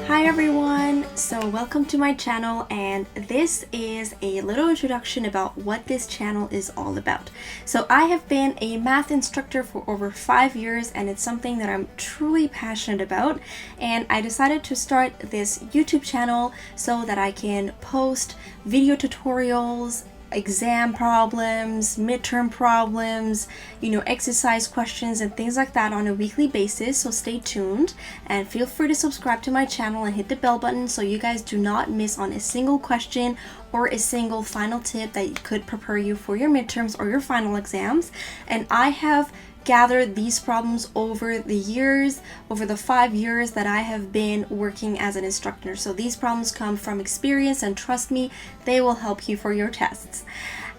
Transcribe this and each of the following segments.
Hi everyone! So welcome to my channel, and this is a little introduction about what this channel is all about. So I have been a math instructor for over 5 years, and it's something that I'm truly passionate about, and I decided to start this YouTube channel so that I can post video tutorials, exam problems, midterm problems, exercise questions and things like that on a weekly basis. So stay tuned and feel free to subscribe to my channel and hit the bell button so you guys do not miss on a single question or a single final tip that could prepare you for your midterms or your final exams. And I have gathered these problems over the years, over the 5 years that I have been working as an instructor. So these problems come from experience, and trust me, they will help you for your tests.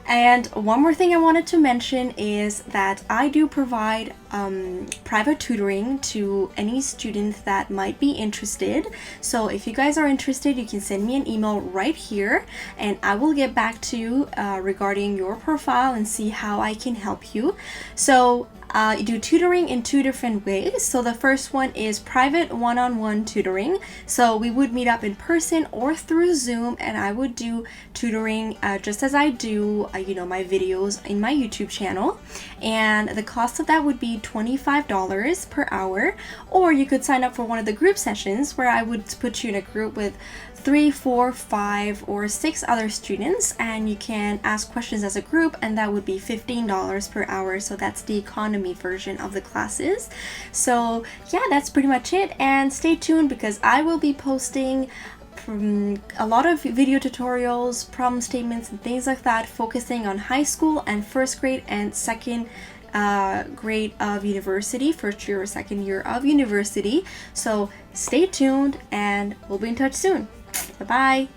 And one more thing I wanted to mention is that I do provide private tutoring to any students that might be interested. So if you guys are interested, you can send me an email right here and I will get back to you regarding your profile and see how I can help you. So you do tutoring in 2 different ways. So the first one is private one-on-one tutoring. So we would meet up in person or through Zoom, and I would do tutoring just as I do my videos in my YouTube channel. And the cost of that would be $25 per hour, or you could sign up for one of the group sessions where I would put you in a group with 3, 4, 5, or 6 other students, and you can ask questions as a group, and that would be $15 per hour. So that's the economy version of the classes. So yeah, that's pretty much it, and stay tuned because I will be posting a lot of video tutorials, problem statements, and things like that, focusing on high school and first grade and second grade of university, first year or second year of university. So stay tuned and we'll be in touch soon. Bye bye.